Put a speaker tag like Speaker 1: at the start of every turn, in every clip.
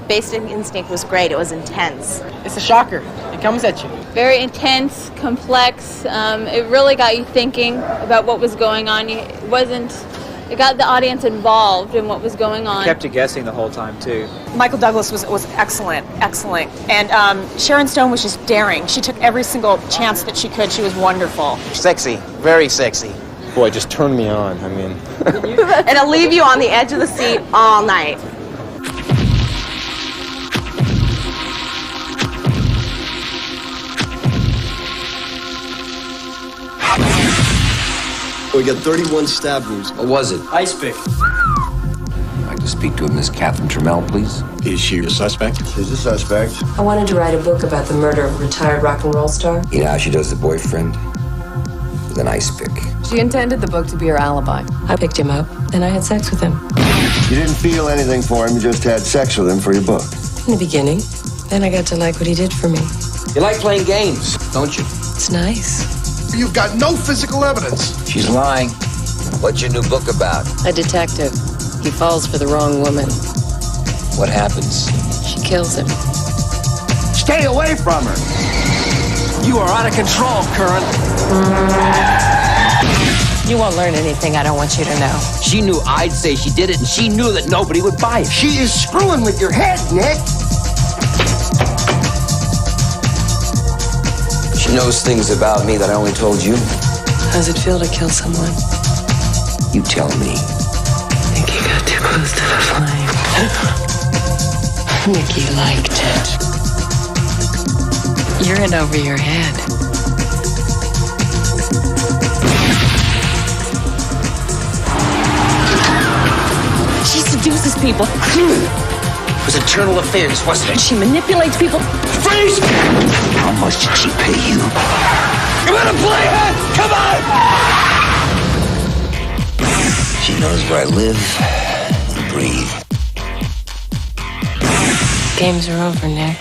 Speaker 1: Basic Instinct was great. It was intense.
Speaker 2: It's a shocker. It comes at you.
Speaker 3: Very intense, complex. It really got you thinking about what was going on. It got the audience involved in what was going on.
Speaker 4: Kept you guessing the whole time, too.
Speaker 5: Michael Douglas was excellent. And Sharon Stone was just daring. She took every single chance that she could. She was wonderful.
Speaker 6: Sexy, very sexy.
Speaker 7: Boy, just turned me on. I mean...
Speaker 1: And it'll leave you on the edge of the seat all night.
Speaker 8: We got 31 stab wounds.
Speaker 6: What was it?
Speaker 2: Ice pick.
Speaker 6: I'd like to speak to Miss Catherine Trammell, please.
Speaker 8: Is she a suspect?
Speaker 9: She's a suspect.
Speaker 10: I wanted to write a book about the murder of a retired rock and roll star.
Speaker 6: You know how she does the boyfriend? With an ice pick.
Speaker 10: She intended the book to be her alibi. I picked him up, and I had sex with him.
Speaker 9: You didn't feel anything for him, you just had sex with him for your book.
Speaker 10: In the beginning. Then I got to like what he did for me.
Speaker 6: You like playing games, don't you?
Speaker 10: It's nice.
Speaker 9: You've got no physical evidence.
Speaker 6: She's lying. What's your new book about?
Speaker 10: A detective. He falls for the wrong woman.
Speaker 6: What happens?
Speaker 10: She kills him.
Speaker 9: Stay away from her.
Speaker 6: You are out of control, Curran.
Speaker 10: You won't learn anything I don't want you to know.
Speaker 6: She knew I'd say she did it, and she knew that nobody would buy it.
Speaker 9: She is screwing with your head, Nick.
Speaker 6: She knows things about me that I only told you.
Speaker 10: How's it feel to kill someone?
Speaker 6: You tell me.
Speaker 10: I think you got too close to the flame. Nikki liked it. You're in over your head.
Speaker 1: She seduces people.
Speaker 6: It was internal affairs, wasn't it?
Speaker 1: She manipulates people.
Speaker 6: Freeze! How much did she pay you? You wanna play her? Come on! She knows where I live and breathe.
Speaker 10: Games are over, Nick.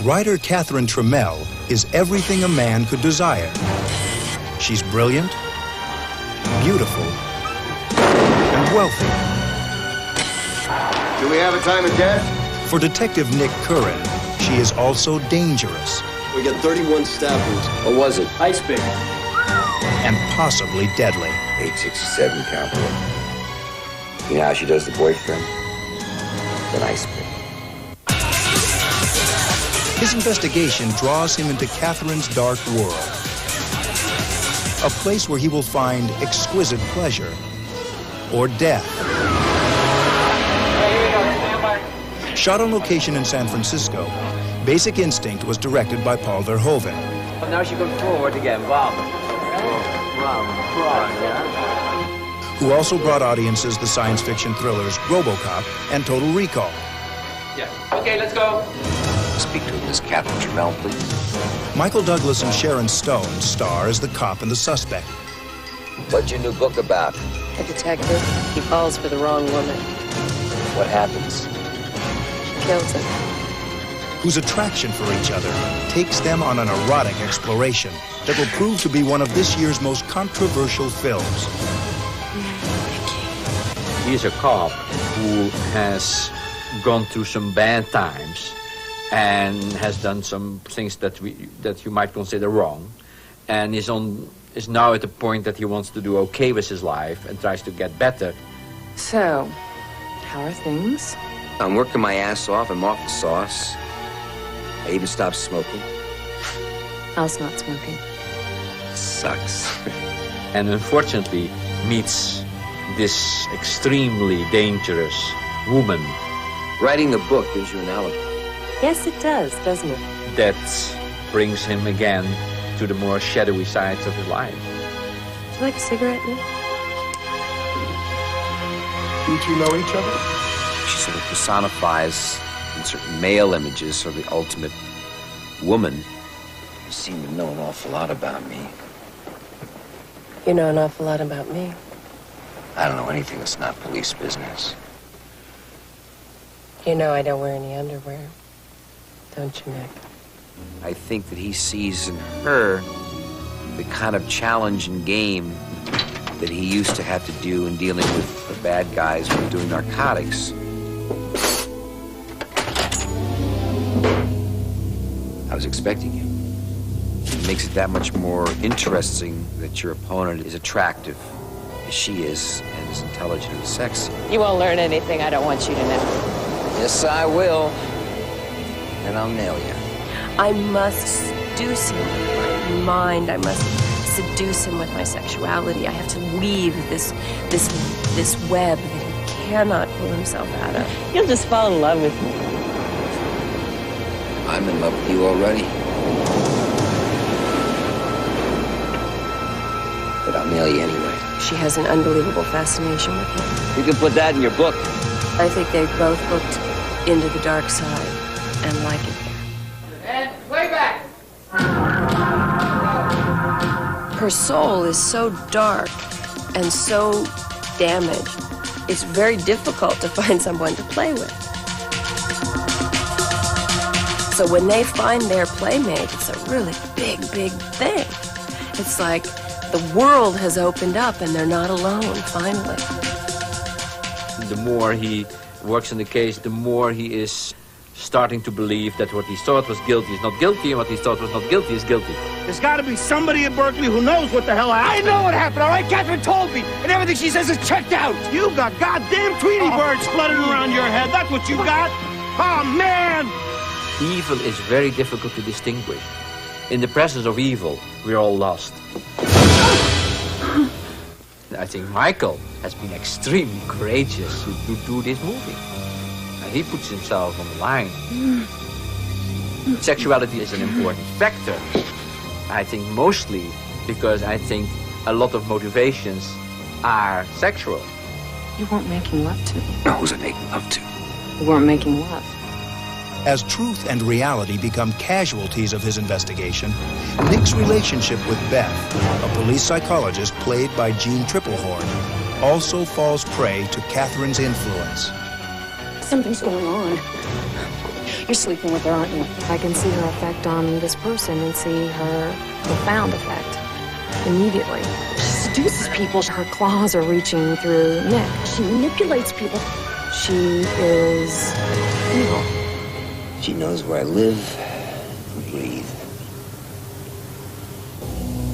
Speaker 11: Writer Catherine Trammell is everything a man could desire. She's brilliant, beautiful, and wealthy.
Speaker 9: Do we have a time of death?
Speaker 11: For Detective Nick Curran, she is also dangerous.
Speaker 8: We got 31 stab wounds.
Speaker 6: What was it?
Speaker 2: Ice pick.
Speaker 11: And possibly deadly.
Speaker 6: 867 capital. You know how she does the boyfriend? With an ice pick.
Speaker 11: His investigation draws him into Catherine's dark world. A place where he will find exquisite pleasure or death. Shot on location in San Francisco, Basic Instinct was directed by Paul Verhoeven.
Speaker 4: Now she goes forward again, Bob.
Speaker 11: Who also brought audiences the science fiction thrillers RoboCop and Total Recall.
Speaker 4: Yeah. Okay, let's go.
Speaker 6: Speak to Miss Catherine Trammell, please.
Speaker 11: Michael Douglas and Sharon Stone star as the cop and the suspect.
Speaker 6: What's your new book about?
Speaker 10: A detective. He falls for the wrong woman.
Speaker 6: What happens?
Speaker 10: She kills him.
Speaker 11: Whose attraction for each other takes them on an erotic exploration that will prove to be one of this year's most controversial films.
Speaker 4: He's a cop who has gone through some bad times and has done some things that you might consider wrong, and is now at the point that he wants to do okay with his life and tries to get better.
Speaker 10: So, how are things?
Speaker 6: I'm working my ass off. I'm off the sauce. I even stopped smoking.
Speaker 10: How's not smoking?
Speaker 6: Sucks.
Speaker 4: And unfortunately meets this extremely dangerous woman.
Speaker 6: Writing the book gives you an alibi.
Speaker 10: Yes, it does, doesn't it?
Speaker 4: That brings him again to the more shadowy sides of his life.
Speaker 10: Would you like a cigarette, Nick?
Speaker 9: You two know each other?
Speaker 6: She sort of personifies in certain male images sort of the ultimate woman. You seem to know an awful lot about me.
Speaker 10: You know an awful lot about me.
Speaker 6: I don't know anything that's not police business.
Speaker 10: You know I don't wear any underwear. Don't you, Nick?
Speaker 6: I think that he sees in her the kind of challenge and game that he used to have to do in dealing with the bad guys when doing narcotics. I was expecting you. It makes it that much more interesting that your opponent is attractive as she is and as intelligent and sexy.
Speaker 10: You won't learn anything I don't want you to know.
Speaker 6: Yes, I will. And I'll nail you.
Speaker 10: I must seduce him with my mind. I must seduce him with my sexuality. I have to weave this web that he cannot pull himself out of. You'll just fall in love with me.
Speaker 6: I'm in love with you already. But I'll nail you anyway.
Speaker 10: She has an unbelievable fascination with him.
Speaker 6: You can put that in your book.
Speaker 10: I think they've both looked into the dark side and like it.
Speaker 2: And way back.
Speaker 10: Her soul is so dark and so damaged, it's very difficult to find someone to play with. So when they find their playmate, it's a really big, big thing. It's like the world has opened up and they're not alone, finally.
Speaker 4: The more he works in the case, the more he is starting to believe that what he thought was guilty is not guilty, and what he thought was not guilty is guilty.
Speaker 12: There's got to be somebody in Berkeley who knows what the hell happened. I know what happened, all right? Catherine told me, and everything she says is checked out. You got goddamn Tweety birds fluttering around your head. That's what you got. Oh, man!
Speaker 4: Evil is very difficult to distinguish. In the presence of evil, we're all lost. I think Michael has been extremely courageous to do this movie. He puts himself on the line. Sexuality is an important factor. I think mostly because I think a lot of motivations are sexual.
Speaker 10: You weren't making love to me.
Speaker 6: No, who's I making love to?
Speaker 10: You weren't making love.
Speaker 11: As truth and reality become casualties of his investigation, Nick's relationship with Beth, a police psychologist played by Jeanne Tripplehorn, also falls prey to Catherine's influence.
Speaker 13: Something's going on. You're sleeping with her, aren't you? I can see her effect on this person and see her profound effect immediately. She seduces people. Her claws are reaching through Nick. She manipulates people. She is evil.
Speaker 6: She knows where I live and breathe.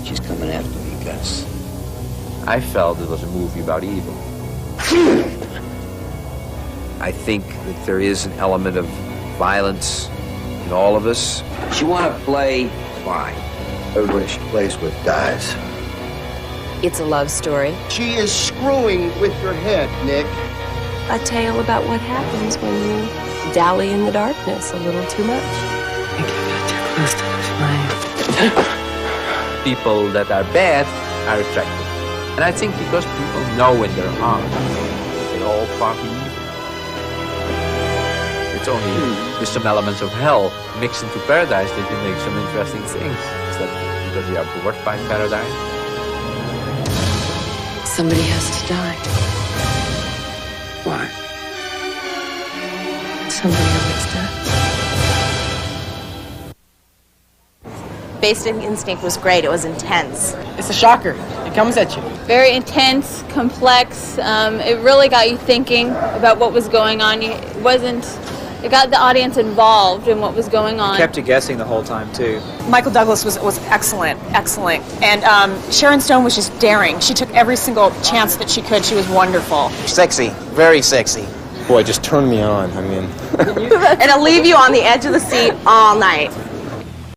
Speaker 6: She's coming after me, Gus.
Speaker 4: I felt it was a movie about evil.
Speaker 6: I think that there is an element of violence in all of us. You want to play? Fine.
Speaker 9: Everybody she plays with dies.
Speaker 10: It's a love story.
Speaker 12: She is screwing with your head, Nick.
Speaker 10: A tale about what happens when you dally in the darkness a little too much. I think you got too close to the flame.
Speaker 4: People that are bad are attractive. And I think because people know in their heart they're all partly evil. It's only with some elements of hell mixed into paradise that you make some interesting things. Is that because we are bored by paradise?
Speaker 10: Somebody has to die.
Speaker 6: Why?
Speaker 10: Somebody always does.
Speaker 1: Basic Instinct was great. It was intense.
Speaker 2: It's a shocker. It comes at you.
Speaker 3: Very intense, complex. It really got you thinking about what was going on. It got the audience involved in what was going on.
Speaker 14: Kept you guessing the whole time, too.
Speaker 5: Michael Douglas was excellent, excellent. And Sharon Stone was just daring. She took every single chance that she could. She was wonderful.
Speaker 2: Sexy. Very sexy.
Speaker 7: Boy, just turned me on. I mean...
Speaker 1: It'll leave you on the edge of the seat all night.